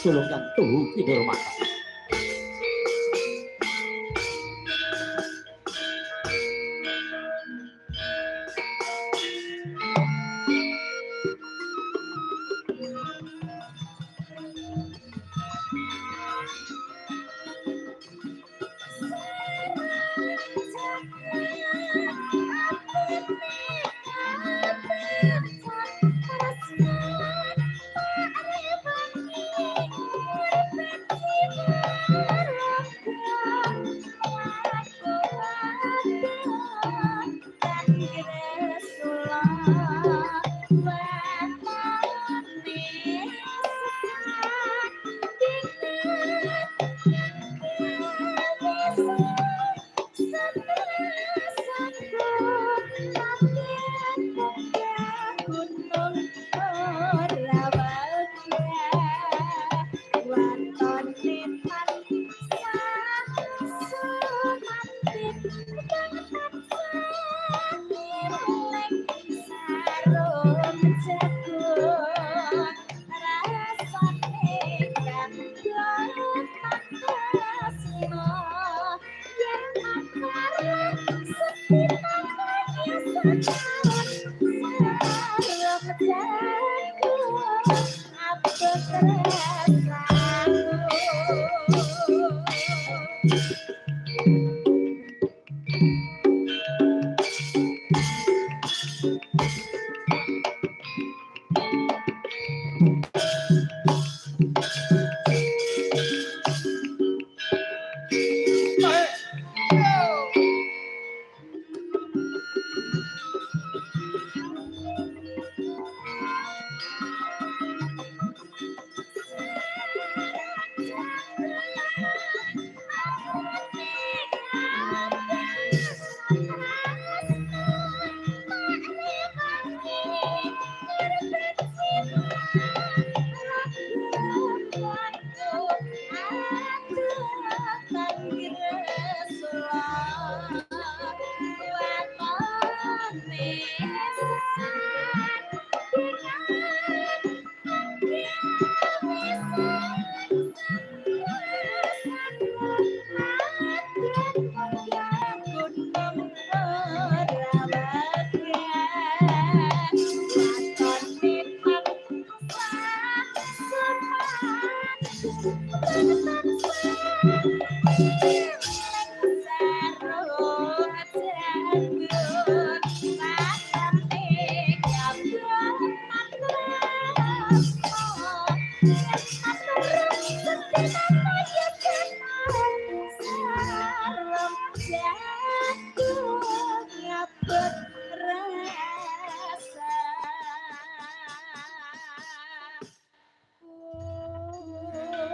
sulungkan tuhu kinurmatan.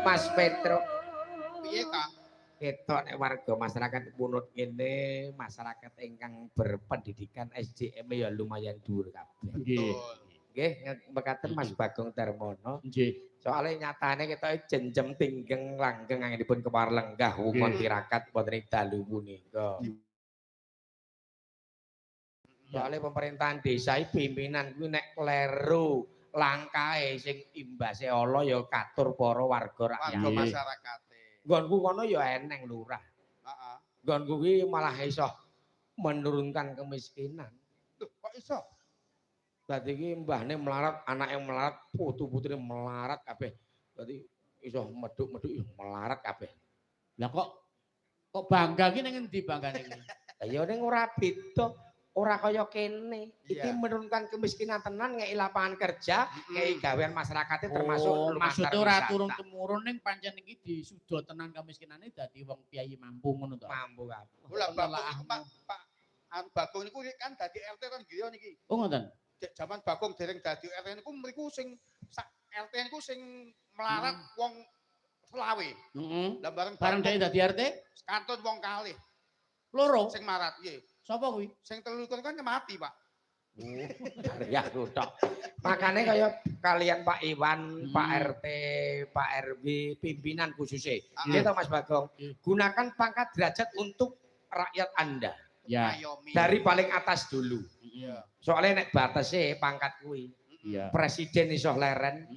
Mas Petro. Piye, Kang? Ketok nek warga masyarakat punut ngene, masyarakat ingkang berpendidikan SDM ya lumayan dhuwur kabeh. Nggih. Nggih, mekaten Mas Bagong Darmono. Nggih. Soale nyatane ketoke jenjem tinggeng langgeng anginipun kewar lenggah wonten tirakat wonten dalu punika. Soale pemerintahan desa pimpinan kuwi nek kleru langkahe sing imbase ala ya katur para warga rakyat. Warga masyarakate. Nggonku kono ya eneng lurah. Heeh. Nggonku kuwi malah iso menurunkan kemiskinan. Loh, kok iso? Dadi iki mbahne melarat, anake melarat, putu-putrine melarat kabeh. Dadi iso medhuk-medhuk melarat kabeh. Lah kok bangga ki ning endi banggane iki? Lah ya ning ora beda, ora kaya kene. Iki Iya. menurunkan kemiskinan tenan, ngeki lapangan kerja, ngeki gawean masyarakate termasuk maksudnya ora turun temurun ning pancen iki disudo tenan kemiskinane dadi wong piyayi mampu ngono to. Mampu kabeh. Lah Pak Bagong niku kan dadi RT kan griya niki. Oh ngoten. Dek jaman Bagong dereng dadi RT niku mriku sing RT niku sing melarat wong selawe. Heeh. Lah bareng dhek dadi RT? Kantun wong kalih. Loro. Sing marat nggih. Sapa kuwi? Sing telu kan mati, Pak. Ya tok. Makane kaya kalian Pak Iwan, Pak RT, Pak RW, pimpinan khususnya. Gitu Mas Bagong. Gunakan pangkat derajat untuk rakyat Anda. Ya. Dari paling atas dulu. Iya. Soalnya nek batase pangkat kuwi. Iya. Presiden iso leren,